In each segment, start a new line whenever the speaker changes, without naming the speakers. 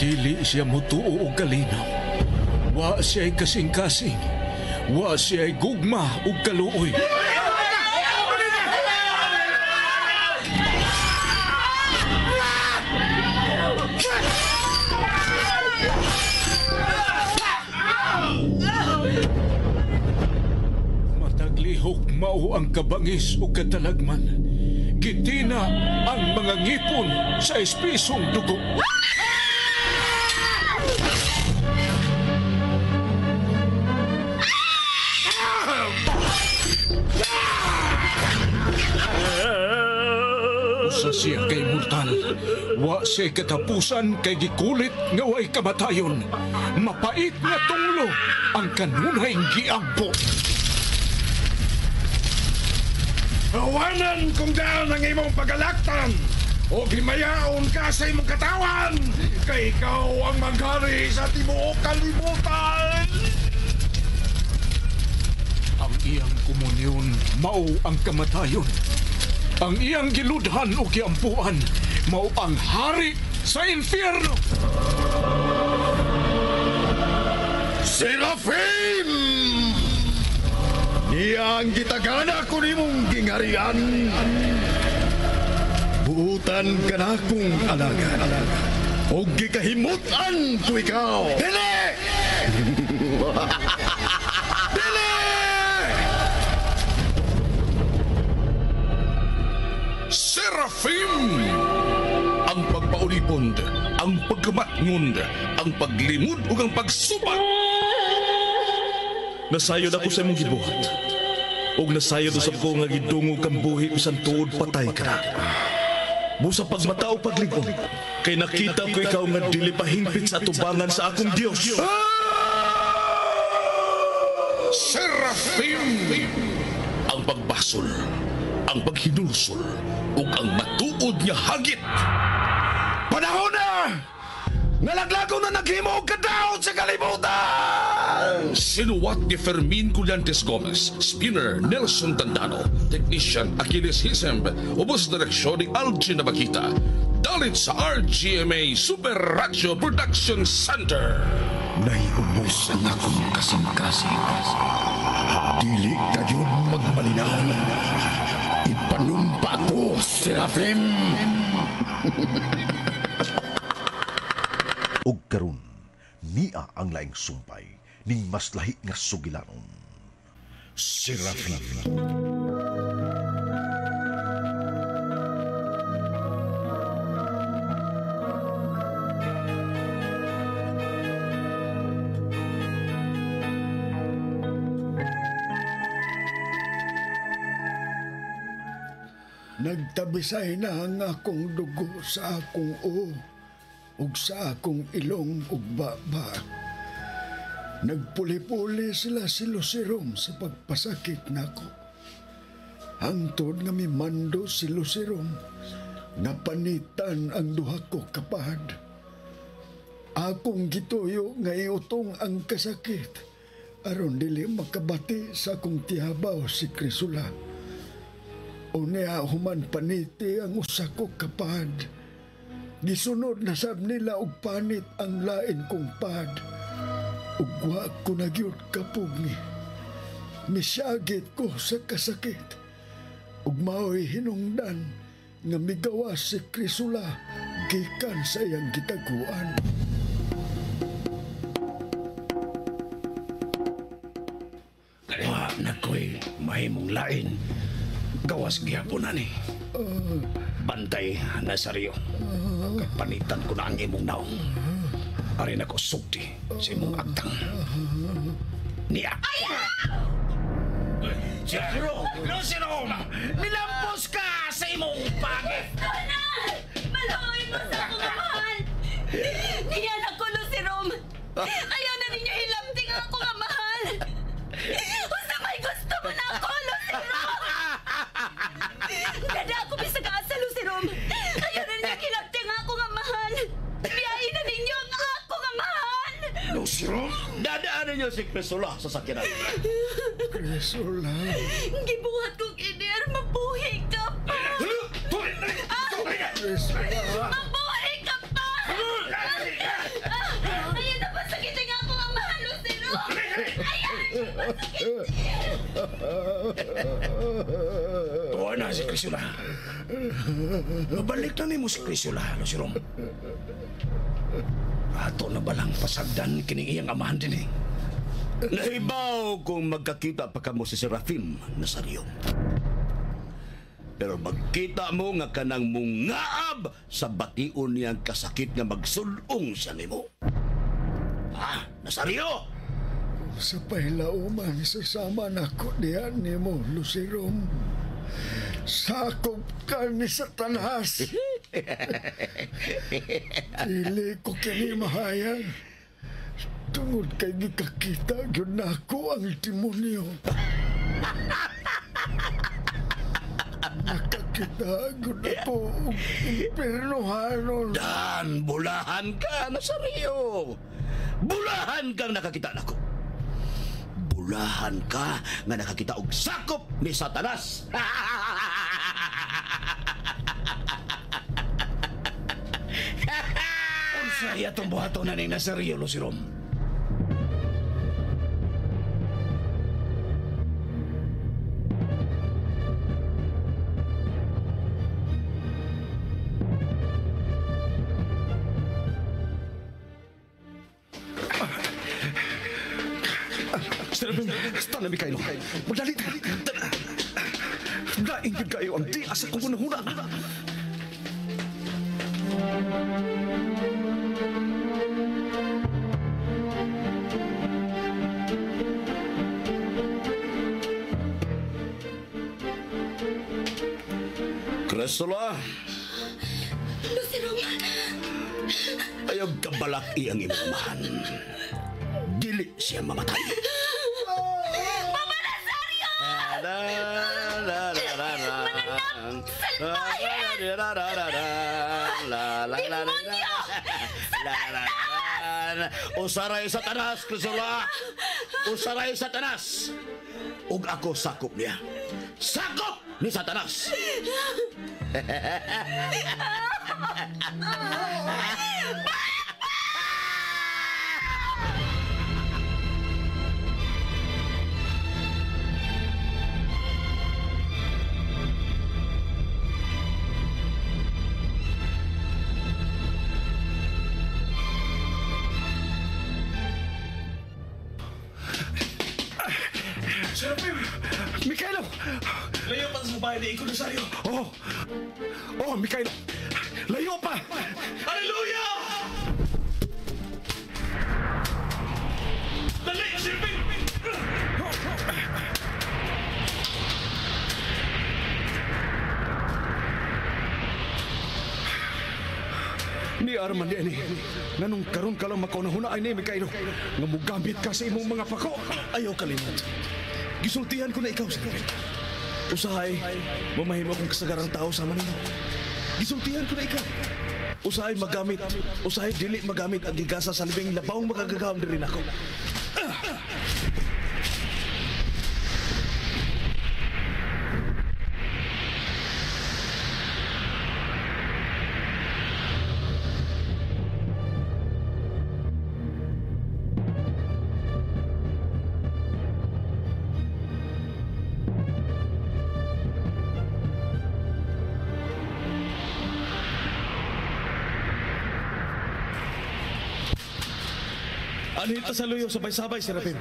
Dili siya mutuo og kalinaw. Wa siya'y kasing-kasing. Wa siya'y gugma ug kaluoy. Mataglihok mao ang kabangis ug katalagman. Gitina ang mga ngipon sa espisong dugo. Usa siya kay mortal. Wa siya katapusan kay gikulit nga way kamatayon. Mapait nga tunglo ang kanunay giampo.
Awanan kung daan ang imong pagalaktan o himayaon ka sa imong katawan kay ikaw ang maghari sa tibuok kalibutan.
Ang iyang komunyon mao ang kamatayon. Ang iyang giludhan o giampuan mao ang hari sa infierno.
Serafim! Iya ang gitagana ko nimong gingarian. Buutan ka na kong alaga. O gikahimutan ko ikaw. Dili! Dili! Serafim! Ang pagpaulipond, ang pagkamatngund, ang paglimod ug ang pagsubat.
Nasayod ako sa imong gibuhat. Og nasayod usab ko nga gidungog kang buhi bisan tuod patay ka na. Busa pagmatao pagligon, kay nakita ko ikaw nga dili pahingpit sa atubangan sa akong Dios.
Serafim! Ang pagbasol, ang paghinulsol, ug ang matuod nga hagit. Panahon na! Nalaglago na naghimo og kadaot sa kalibutan! Sinuwat ni Fermin Collantes Gomez, spinner Nelson Tandano, technician Achilles Hisemb, ubos direksyon ni Algin Nabakita. Dalit sa RGMA Super Radio Production Center.
Naiubos ang akong kasing-kasing. Dili kayo magmalinaw. Ipanumpa ko, Serafim!
Og karon niya ang laing sumpay ning mas lahi nga sugilanon.
Serafim.
Nagtabisay na ang akong dugo sa akong ug sa akong ilong ug baba. Nagpuli-puli sila si Lucirom sa pagpasakit nako. Hangtod nga mimando si Lucirom, napanitan ang duha ko kapad. Akong gituyo nga iutong ang kasakit, aron dili makabati sa akong tihabaw si Crisula. Unya human paniti ang usa ko kapad. Gisunod na sab nila og panit ang lain kong pad. Ug wa ko nagyud kapugni. Misyagit ko sa kasakit. Ug mao'y hinungdan nga migawas si Crisula gikan sa iyang gitaguan.
Wa na ko'y mahimong lain. Gawas gihapon na ni. Bantay, Nazario. Kapanitan ko na ang imong naong. Arin ako sukti sa imong agtang. Niya. Lucero! Nilampos ka sa imong pagit!
Donald! Maluoy mo sa akong amahan! Niyan ako, Lucirom! Ayaw na ninyo hilamting ang akong amahan! Basta may gusto mo na ako, Lucirom! Ganda ako bisagaasa, Lucirom! Ayaw na ninyo hilamting ang akong amahan! Biyahin na ninyo ang akong amahan!
Lucero? Dadaanan niyo si Crisula sa sakinan.
Crisula.
Gibuhat kong iner, mabuhi ka pa!
Crisula.
Mabuhi ka pa!
Tuwa na si Crisula. Mabalik na ni mo si Crisula, si Rom. Ato na balang pasagdan kining iyang amahan din eh. Nahibaw kung magkakita pa kamo si Serafim Nazario. Pero magkita mo nga kanang mungaab sa bation niyang kasakit nga magsulong siya nimo. Ha, Nazario?
Sa pailauman, sasama na ko diyan ni mo, Lucirom. Sakop ka ni Satanas. Dili ko kini mahayag. Tungod kay gikakita gyud nako ang demonyo. Nakakita gyud ako og impernohanon.
Dan, bulahan ka, Nazario. Bulahan kang nakakita nako. Bulahan ka nga nakakita og sakop ni Satanas. Unsa atong buhaton na ni Nazario, Lucirom?
Stana, Mikhailo. Magdali. Nainggit kayo ang di asa kong unahuna.
Crisula,
Lucirom!
ayaw kabalaki ang imamahan. Dili siya mamatay.
Mama Nazario! Mananap! Salbahin! Demonyo!
Usaray Satanas, Crisula! Usaray Satanas! Ug ako sakop niya. Sakop ni Satanas!
Mikhailo! Layo pa sa bahay ni Iko Nazario. Oh, Mikhailo! Layo pa! Hallelujah! Dali, silpin! Ni Arman di ani, nanong karon ka lang makaunahuna ay ni Mikhailo, nga mugamit ka sa imong mga pako. Ayaw kalimot. Gisultihan ko na ikaw sa kapit. Usahay, mamahimo akong kasagarang tao sa manino. Gisultihan ko na ikaw. Usahay magamit, usahay dili magamit ang gigasa sa libing labawang makagagawang din rin ako. Anita sa luyo, sabay-sabay, Serafim.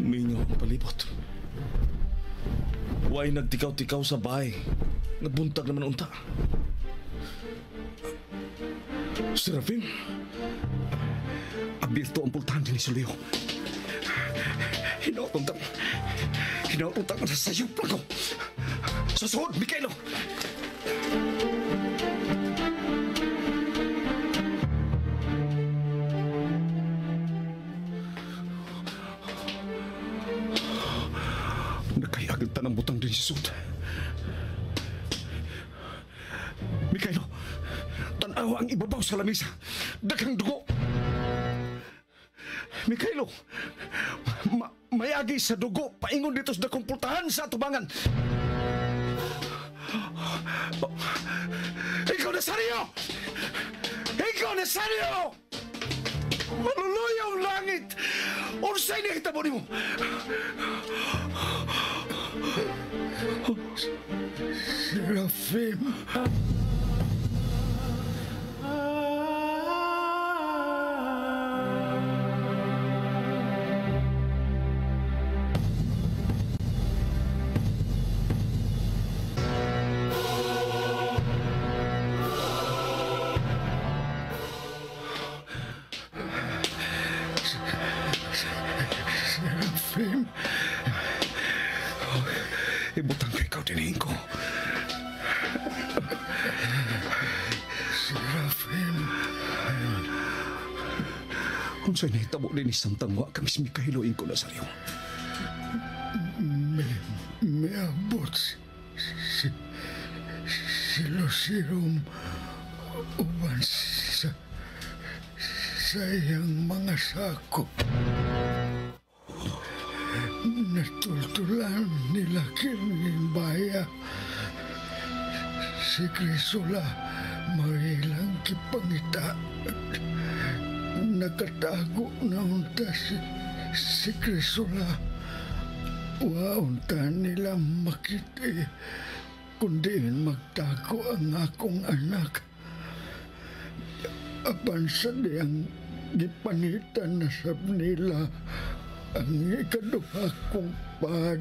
Mingaw ang palibot. Huwag nagtikaw-tikaw sa bahay. Nabuntag naman unta. Serafim, abirto ang pultahan din ni Luyo. Hinautang na sa sayop lang ko. Sa suhod, Mikhailo! Nagkayagal ta ng butang din si Sud. Mikhailo, tanawa ang ibabaw sa lamisa. Daghang dugo. Mikhailo, mayagi sa dugo. Paingon dito sa kumpultahan sa atubangan. Ikaw, Nazario!
Ikaw na sanyo! Maluluyong langit! Unsay na kita mo ni mo?
Serafim. Serafim.
Ibutang ko ikaw dinihin ko.
Serafim.
Unsay na hitabo din isang tangwa kami si Mikahiloin ko na saryo.
May abot si Lucirum uban sa iyang mga sako. Natultulan nila Kimbaya. Si Crisula mahilang kipangita. Nakatago na unta si Crisula. Waunta nila makiti kundi magtago ang akong anak. Apan sa diyang gipanitan na sab nila ang ikaduha kong pad.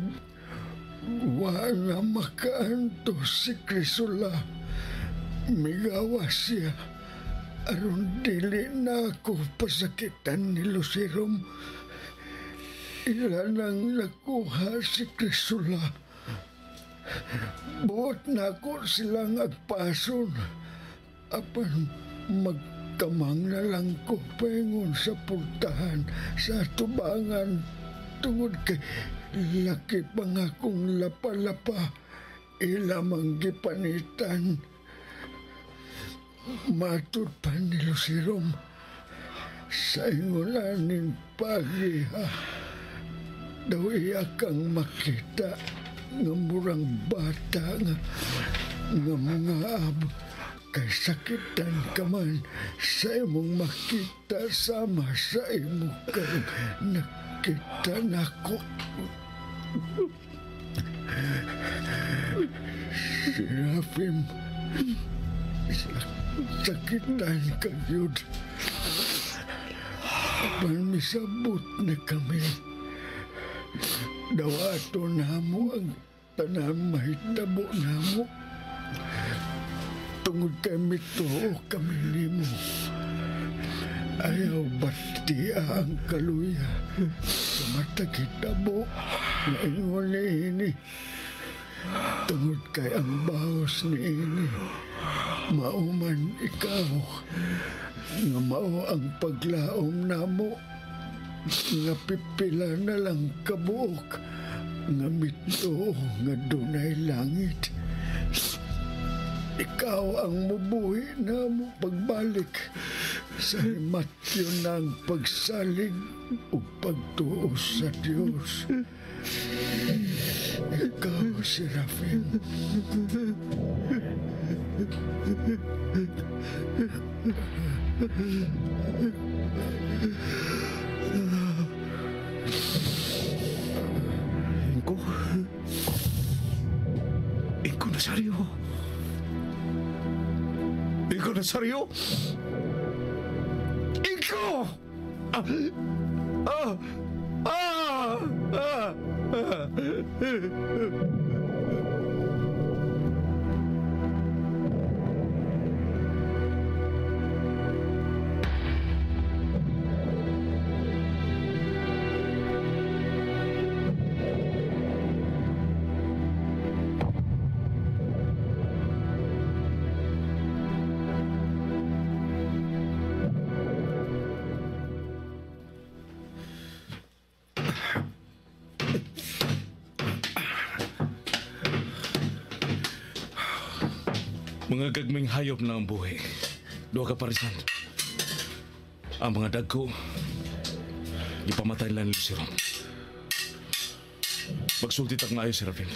Wa nga makaanto si Crisula. Migawa siya. Aron dili na ako pasakitan ni Lucirum. Ila nang nakuha si Crisula. Buot na ako silang agpason. Apan magkamang na lang ko pengon sa pultahan sa tubangan tungod kay laki pang akong lapa-lapa. Ila manggipanitan. Matud pa ni Lucirum sa ingulanin pagiha. Daw iya kang makita nga murang bata nga mga abo kay sakitan ka man sa imong makita sama sa imo kang nakita nako. Serafim, sakitan ka yun. Apan misabot na kami. Dawato namo ang tanan mahitabo namo. Tungod kay mituo kami nimo. Ayaw batia ang kaluya sa mata kitabo na ingon ni ini. Tungod kay ang bahos ni ini. Mauman ikaw nga mao ang paglaom namo. Nga pipila na lang kabuok nga mito nga dunay langit. Ikaw ang mubuhi na mo pagbalik sa himatyo ng pagsalig o pagtuo sa Diyos. Ikaw, Serafim.
Iko Nazario. Iko Nazario. Iko!
Mga gagming hayop na ang buhay. Duha ka parisan. Ang mga dagko, ipamatay lang ni Lucirum. Magsulti tak maayo, Serafim.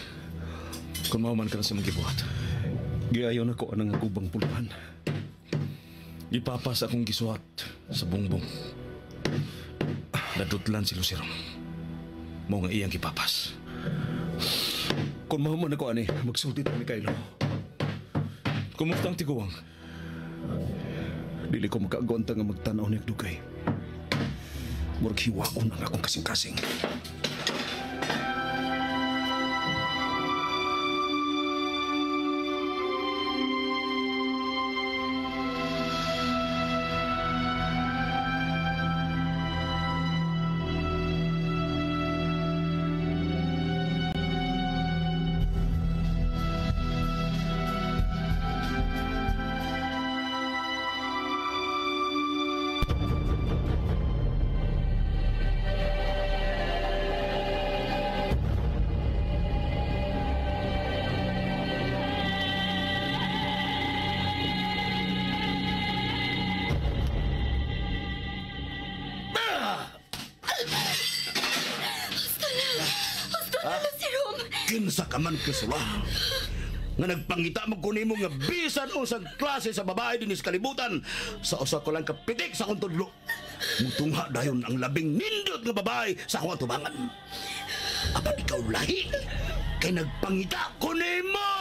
Kung mauman ka na sa mga gibuhat.
Giayaw na ko anang agubang puluhan.
Gipapas akong gisuhat sa bungbong. Nadutlan si Lucero. Mo nga iyang gipapas.
Kung mahuman ako, ani, magsulti ta, Mikailo.
Kumusta ang tiguwang?
Dili ko makaagwanta nga magtanaw ni Dugay. Murag hiwaon ang akong kasing-kasing.
Si Rom!
Kinsa ka man kasula. Nga nagpangita mo kunin mo nga bisan usang klase sa babae din sa kalibutan. Sa usa ko lang kapitik sa akong tudlo. Mutungha dayon ang labing nindot nga babae sa akong atubangan. Apan ikaw lahi. Kay nagpangita kunin mo!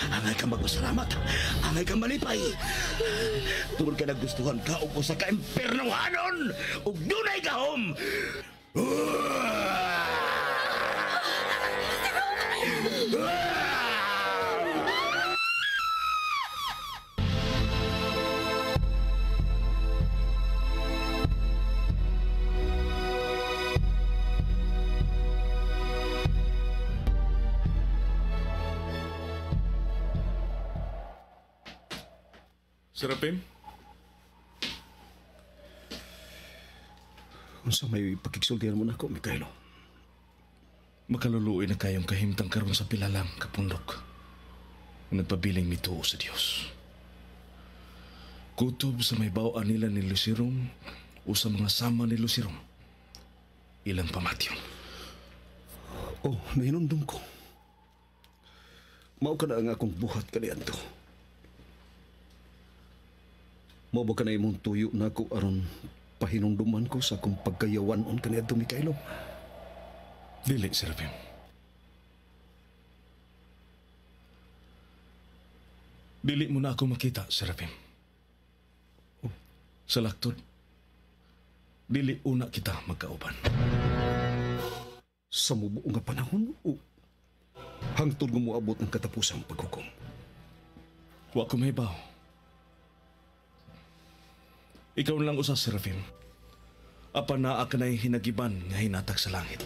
Angay ka magpasalamat. Angay ka malipay. Tungod ka nagustuhan ka o sa ka-impernong hanon o dunay kahom.
Serapim?
Unsa may pakigsultihan mo na ako, Mikailo?
Makaluluoy na kayong kahimtang karon sa pilalang kapundok. Nagpabiling mituo sa Dios. Kutob sa may bawaan nila ni Lucirom o sa mga sama ni Lucirom. Ilang pamatyon.
Oh, nahinundong ko. Mao ka na ang akong buhat kanian to. Mao ba ka na imong tuyo na ako aron pahinungduman ko sa akong pagkayawanon kanian to, Mikailo?
Dili, Serapim. Dili mo na ako makita, Serapim. Sa laktod, dili una kita magkauban.
Sa mubuo nga panahon o hangtod nga moabot ang katapusang paghukom?
Wa ko mahibaw. Ikaw lang usa, Serafim. Apa naa ka na'y hinagiban nga hinatak sa langit.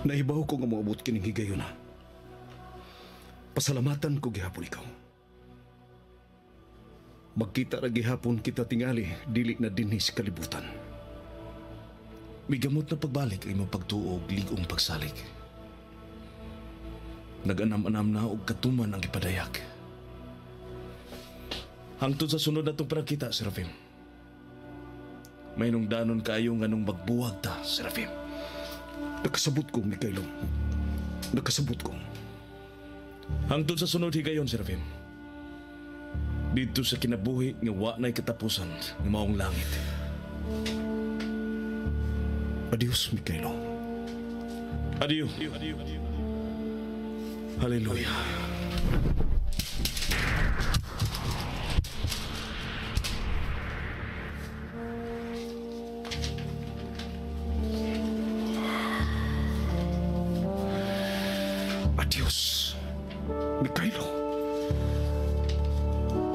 Nahibaw ko nga moabot kining higayon na. Pasalamatan ko gihapon ikaw. Magkita ra gihapon kita tingali, dili na dinhi sa kalibutan.
Migamot na pagbalik ay mapagtuog ligong pagsalig. Nag-anam-anam na og katuman ang ipadayak. Hangtod sa sunod na itong panakita, Serafim. May nung danon kayo nga nung magbuwag ta, Serafim.
Nakasabot ko, Mikailo. Nakasabot ko.
Hangtod sa sunod higayon, Serafim. Dito sa kinabuhi nga wa na'y katapusan ng maong langit.
Adios, Mikailo.
Adiyo. Hallelujah.
Adios, Mikailo.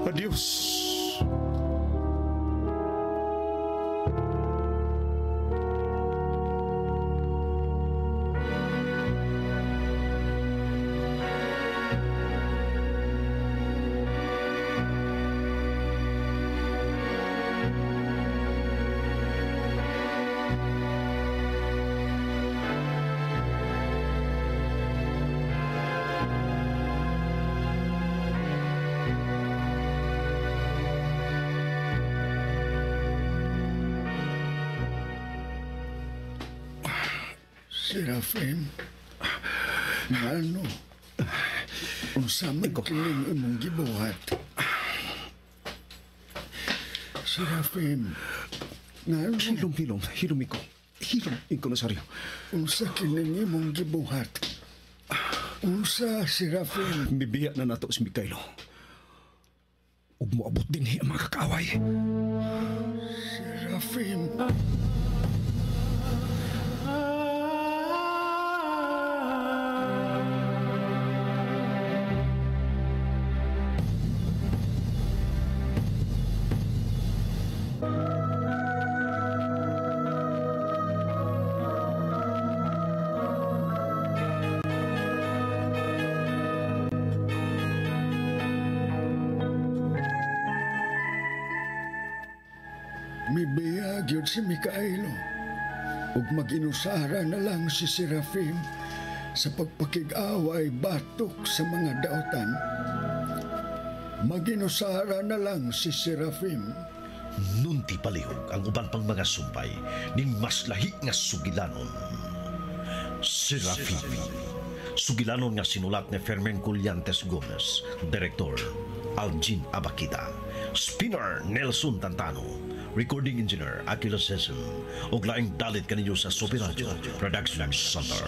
Adios. Serafim, ano? Unsa man kining imong gibuhat? Serafim, ngano?
Hilom, Iko. Hilom, Iko Nazario.
Unsa kining imong gibuhat? Unsa, Serafim?
Bibiya na nato si Mikailo. Ug moabot din ang mga kakaaway.
Serafim. Mibiyag yun si Mikaelo. Ug mag-inusara na lang si Serafim sa pagpakig-away batok sa mga daotan. Mag-inusara na lang si Serafim.
Nunti palihog ang uban pang mga sumpay ning mas lahi nga sugilanon. Serafim. Sugilanon nga sinulat ni Fermin Collantes Gomez, Direktor Algin Abakita, Spinner Nelson Tantano, Recording Engineer Aquila Session, ug laing dalit kaninyo sa Super Radio Production Center.